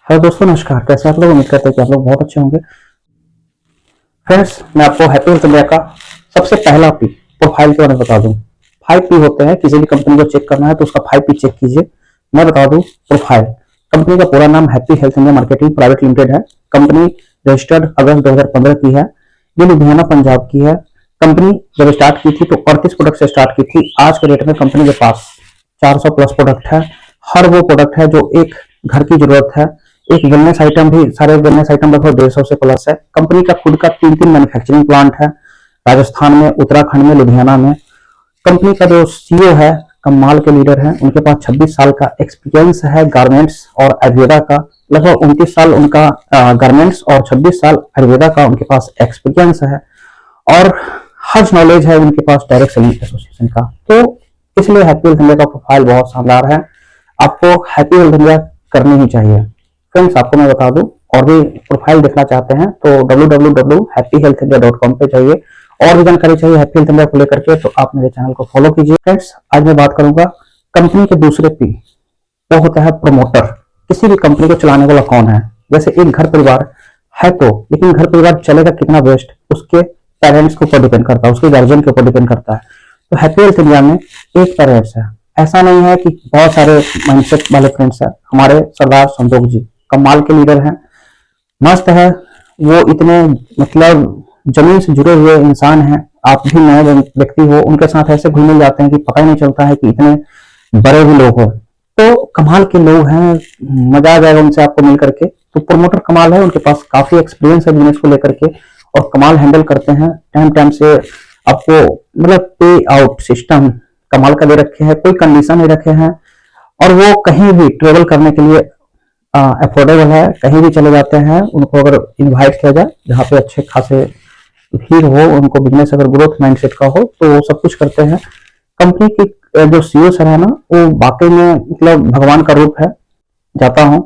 Hello दोस्तों, नमस्कार। कैसे आप लोग? उम्मीद करते हैं कि आप लोग बहुत अच्छे होंगे। फ्रेंड्स, मैं आपको हैप्पी हेल्थ इंडिया का सबसे पहला पी प्रोफाइल के बारे में बता दूं। 5 पी होते हैं। किसी भी कंपनी को चेक करना है तो उसका 5 पी चेक कीजिए। मैं बता दूं प्रोफाइल। कंपनी का पूरा नाम happy health India marketing private limited है। कंपनी रजिस्टर्ड अगस्त 2015 की है। ये लुधियाना पंजाब की है। कंपनी जब स्टार्ट की थी तो 38 प्रोडक्ट से स्टार्ट की थी। आज के डेट में कंपनी के पास 400 प्लस प्रोडक्ट है। हर वो प्रोडक्ट है जो एक घर की जरूरत है। एक वेलनेस आइटम भी, सारे वेलनेस आइटम लगभग 150 से प्लस है। कंपनी का खुद का 3 मैन्युफैक्चरिंग प्लांट है, राजस्थान में, उत्तराखंड में, लुधियाना में। कंपनी का जो सीईओ है, कमाल के लीडर है। उनके पास 26 साल का एक्सपीरियंस है गारमेंट्स और आयुर्वेदा का। लगभग 29 साल उनका गारमेंट्स और 26 साल आयुर्वेदा का उनके पास एक्सपीरियंस है। और हज नॉलेज है उनके पास डायरेक्ट सेलिंग एसोसिएशन का। तो इसलिए हैप्पी हेल्थ इंडिया का प्रोफाइल बहुत शानदार है। आपको हैप्पी हेल्थ इंडिया करनी ही चाहिए। फ्रेंड्स, आपको मैं बता दूं, और भी प्रोफाइल देखना चाहते हैं तो www.happyhealthindia.com पे जाइए। और भी जानकारी चाहिए हैप्पी हेल्थ इंडिया को लेकर के तो आप मेरे चैनल को फॉलो कीजिए। फ्रेंड्स, आज मैं बात करूंगा कंपनी के दूसरे पी। वो होता है प्रमोटर। किसी भी कंपनी को चलाने वाला कौन है? जैसे एक घर परिवार है तो, लेकिन घर परिवार चलेगा कितना बेस्ट उसके पेरेंट्स के ऊपर डिपेंड करता है, उसके गार्जियन के ऊपर डिपेंड करता है। तो हैप्पी हेल्थ इंडिया में एक पेरेंट्स है। ऐसा नहीं है कि बहुत सारे माइंडसेट वाले फ्रेंड्स है। हमारे सरदार संतोष जी कमाल के लीडर हैं, मस्त है। वो इतने मतलब जमीन से जुड़े हुए इंसान हैं। आप भी नए व्यक्ति हो, उनके साथ ऐसे घुलने जाते हैं कि पता ही नहीं चलता है कि इतने बड़े भी लोग हो। तो कमाल के लोग हैं, मजा आ जाएगा उनसे आपको मिल करके। तो प्रोमोटर कमाल है, उनके पास काफी एक्सपीरियंस है बिजनेस को लेकर के और कमाल हैंडल करते हैं। टाइम टाइम से आपको मतलब पे आउट सिस्टम कमाल का दे रखे हैं, कोई कंडीशन नहीं रखे हैं। और वो कहीं भी ट्रेवल करने के लिए अफोर्डेबल है, कहीं भी चले जाते हैं। उनको अगर इनवाइट किया जाए जहाँ पे अच्छे खासे भीड़ हो, उनको बिजनेस अगर ग्रोथ माइंडसेट का हो तो वो सब कुछ करते हैं। कंपनी की जो सीईओ सर है ना, वो वाकई में मतलब भगवान का रूप है। जाता हूँ।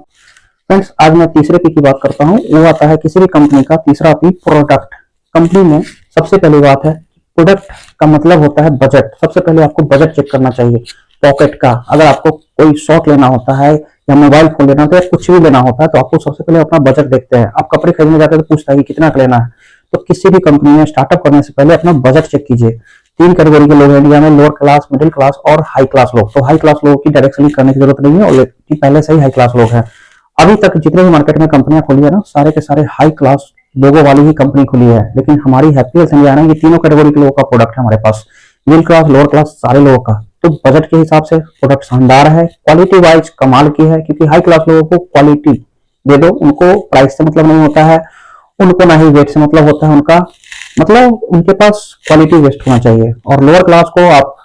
फ्रेंड्स, आज मैं तीसरे पी की बात करता हूँ। वो आता है किसी भी कंपनी का तीसरा पी, प्रोडक्ट। कंपनी में सबसे पहली बात है प्रोडक्ट का मतलब होता है बजट। सबसे पहले आपको बजट चेक करना चाहिए पॉकेट का। अगर आपको कोई शॉट लेना होता है या मोबाइल फोन लेना होता है या कुछ भी लेना होता है तो आपको सबसे पहले अपना बजट देखते हैं। आप कपड़े खरीदने जाते हैं तो पूछता है कि कितना का लेना है। तो किसी भी कंपनी में स्टार्टअप करने से पहले अपना बजट चेक कीजिए। 3 कैटेगरी के लोग हैं इंडिया में, लोअर क्लास, मिडिल क्लास और हाई क्लास लोग। तो हाई क्लास लोगों की डायरेक्ट सेलिंग करने की जरूरत नहीं है, ऑलरेडी पहले से ही हाई क्लास लोग हैं। अभी तक जितने भी मार्केट में कंपनियां खुली है ना, सारे के सारे हाई क्लास लोगों वाली ही कंपनी खुली है। लेकिन हमारी हैप्पी हेल्थ इंडिया ना, ये तीनों कैटेगरी के लोगों का प्रोडक्ट है हमारे पास, मिडिल क्लास, लोअर क्लास, सारे लोगों का। तो बजट के हिसाब से प्रोडक्ट शानदार है, क्वालिटी वाइज कमाल की है। क्योंकि हाई क्लास लोगों को क्वालिटी दे दो, उनको प्राइस से मतलब नहीं होता है, उनको ना ही वेट से मतलब होता है। उनका मतलब उनके पास क्वालिटी बेस्ट होना चाहिए। और लोअर क्लास को आप,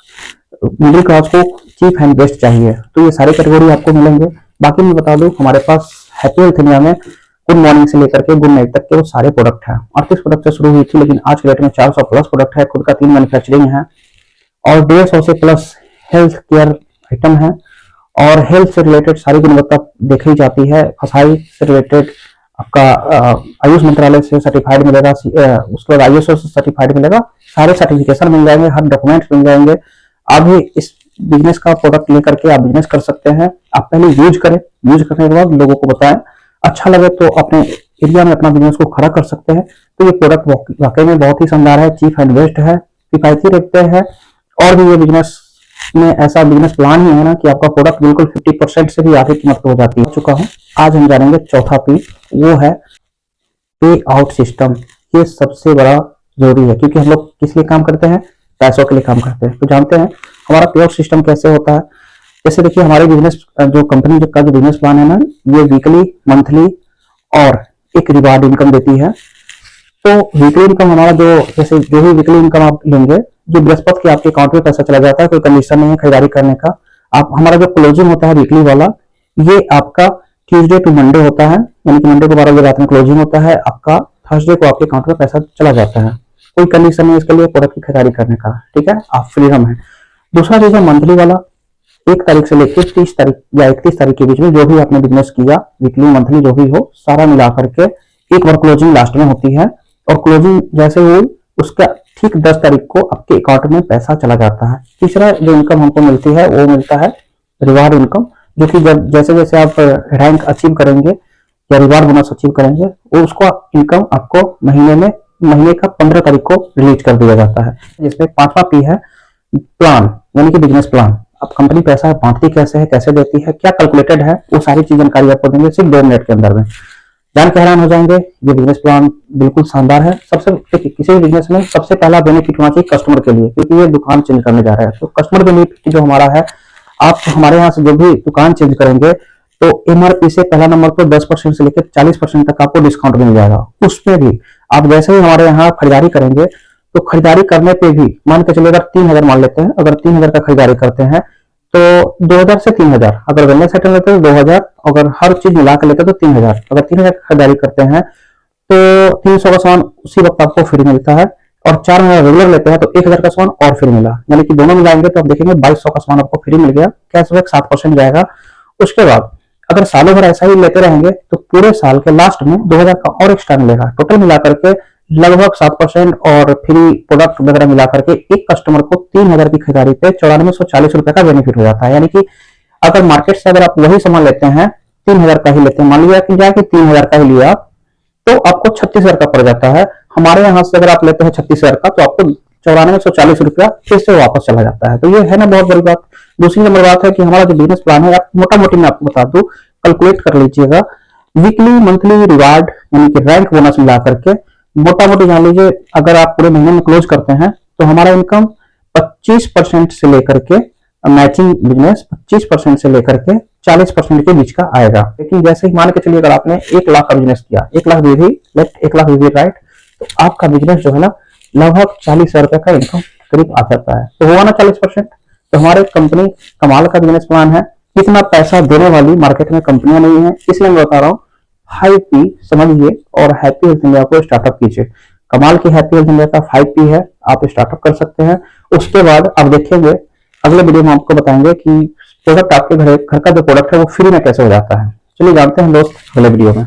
मिडिल क्लास को चीप एंड बेस्ट चाहिए। तो ये सारे कैटेगरी आपको मिलेंगे। बाकी मैं बता दूं, हमारे पास हैप्पी हेल्थ इंडिया में गुड मॉर्निंग से लेकर के गुड नाइट तक के वो सारे प्रोडक्ट हैं। 38 प्रोडक्ट से शुरू हुई थी, लेकिन आज के डेट में 400 प्लस प्रोडक्ट है। खुद का 3 मैन्युफैक्चरिंग है और 150 से प्लस हेल्थ केयर आइटम है। और हेल्थ से रिलेटेड सारी गुणवत्ता देखी जाती है। फसाई से रिलेटेड आपका आयुष मंत्रालय से सर्टिफाइड मिलेगा, उसके बाद आईएसओ से सर्टिफाइड मिलेगा। सारे सर्टिफिकेशन मिल जाएंगे, हर डॉक्यूमेंट्स मिल जाएंगे। अभी इस बिजनेस का प्रोडक्ट लेकर के आप बिजनेस कर सकते हैं। आप पहले यूज करें, यूज करने के बाद लोगों को बताएं, अच्छा लगे तो अपने एरिया में अपना बिजनेस को खड़ा कर सकते हैं। तो ये प्रोडक्ट वाकई में बहुत ही शानदार है, चीप एंड बेस्ट है, किफायती रखते हैं। और भी ये बिजनेस में ऐसा बिजनेस प्लान ही है ना कि आपका प्रोडक्ट बिल्कुल 50% से भी आगे कीमत पे हो जाती है। चुका हूँ। आज हम जानेंगे चौथा पी, वो है पे आउट सिस्टम। ये सबसे बड़ा जरूरी है क्योंकि हम लोग किस लिए काम करते हैं? पैसों के लिए काम करते हैं। तो जानते हैं हमारा पे आउट सिस्टम कैसे होता है। जैसे देखिए, हमारे बिजनेस जो कंपनी का जो बिजनेस प्लान है ना, ये वीकली, मंथली और एक रिवार्ड इनकम देती है। तो वीकली इनकम हमारा जैसे जो भी वीकली इनकम आप लेंगे, जो बृहस्पति के आपके अकाउंट में पैसा चला जाता है, कोई कंडीशन नहीं है खरीदारी करने का। आप हमारा जो क्लोजिंग होता है वीकली वाला, ये आपका ट्यूसडे टू मंडे होता है, यानी कि मंडे को 12 बजे रात में क्लोजिंग होता है आपका। थर्सडे को आपके अकाउंट में पैसा चला जाता है। कोई कंडीशन नहीं इसके लिए प्रोडक्ट की खरीदारी करने का, ठीक है, आप फ्रीडम है। दूसरा चीज है मंथली वाला। 1 तारीख से लेकर 30 तारीख या 31 तारीख के बीच में जो भी आपने बिजनेस किया, वीकली मंथली जो भी हो, सारा मिला करके एक बार क्लोजिंग लास्ट में होती है। और क्लोजिंग जैसे हुई, उसका ठीक 10 तारीख को आपके अकाउंट में पैसा चला जाता है। तीसरा जो इनकम हमको मिलती है वो मिलता है रिवार्ड इनकम, जो कि जब जैसे जैसे आप रैंक अचीव करेंगे या रिवार्ड बोनस अचीव करेंगे, वो उसको इनकम आपको महीने का 15 तारीख को रिलीज कर दिया जाता है। जिसमें 5वां पी है प्लान, यानी कि बिजनेस प्लान। अब कंपनी पैसा बांटती कैसे है, कैसे देती है, क्या कैलकुलेटेड है, वो सारी चीज जानकारी आपको देंगे सिर्फ 2 मिनट के अंदर में। जान के हैरान हो जाएंगे, ये बिजनेस प्लान बिल्कुल शानदार है। किसी भी बिजनेस में सबसे पहला बेनिफिट होना चाहिए कस्टमर के लिए, क्योंकि ये दुकान चेंज करने जा रहा है। तो कस्टमर बेनिफिट जो हमारा है, आप हमारे यहाँ से जो भी दुकान चेंज करेंगे तो एमआरपी से पहला नंबर तो 10% से लेकर 40% तक आपको डिस्काउंट मिल जाएगा। उसमें भी आप जैसे ही हमारे यहाँ खरीदारी करेंगे तो खरीदारी करने पे भी मान के चलिए, अगर 3000 मान लेते हैं, अगर 3000 का खरीदारी करते हैं तो 2000 से 3000, अगर वेलनेस सेटल लेते हैं तो 2000, अगर हर चीज मिला कर लेते हैं तो 3000, अगर 3000 की खरीदारी करते हैं तो 300 का सामान उसी वक्त आपको फ्री मिलता है, और 4 महीना रेगुलर लेते हैं तो 1000 का सामान और फ्री मिला, यानी कि दोनों मिलाएंगे तो आप देखेंगे 2200 का सामान आपको फ्री मिल गया। कैशबैक 7% जाएगा। उसके बाद अगर सालों भर ऐसा ही लेते रहेंगे तो पूरे साल के लास्ट में 2000 का और एक्स्ट्रा मिलेगा। टोटल मिला करके लगभग 7% और फ्री प्रोडक्ट वगैरह मिला करके एक कस्टमर को 3000 की खरीदारी पे 9440 रुपए का बेनिफिट हो जाता है। यानी कि अगर मार्केट से अगर आप वही सामान लेते हैं, 3000 का ही लेते हैं, मान लिया कि जाके 3000 का ही लिया, तो आपको 36,000 का पड़ जाता है। हमारे यहाँ से अगर आप लेते हैं 36,000 का तो आपको 9440 रुपया फिर से वापस चला जाता है। तो ये है ना बहुत बड़ी बात। दूसरी नंबर बात है कि हमारा जो बिजनेस प्लान है, आप मोटा मोटी मैं आपको बता दूं, कैलकुलेट कर लीजिएगा। वीकली मंथली रिवार्ड यानी कि रैंक बोनस मिला करके मोटा मोटी जान लीजिए, अगर आप पूरे महीने में क्लोज करते हैं तो हमारा इनकम 25% से लेकर के मैचिंग बिजनेस 25% से लेकर के 40% के बीच का आएगा। लेकिन जैसे ही मान के चलिए, अगर आपने 1 लाख का बिजनेस किया, 1 लाख भी लेफ्ट 1 लाख भी राइट, तो आपका बिजनेस जो है ना लगभग 40,000 रुपए का इनकम करीब आ जाता है। तो हुआ ना 40%। तो हमारे कंपनी कमाल का बिजनेस प्लान है। इतना पैसा देने वाली मार्केट में कंपनियां नहीं है, इसलिए मैं बता रहा हूँ 5P समझिए और हैप्पी हेल्थ इंडिया को स्टार्टअप कीजिए। कमाल की हैप्पी हेल्थ इंडिया का 5P है, आप स्टार्टअप कर सकते हैं। उसके बाद आप देखेंगे अगले वीडियो में आपको बताएंगे कि प्रोडक्ट आपके घर का जो प्रोडक्ट है वो फ्री में कैसे हो जाता है। चलिए जानते हैं दोस्त अगले वीडियो में।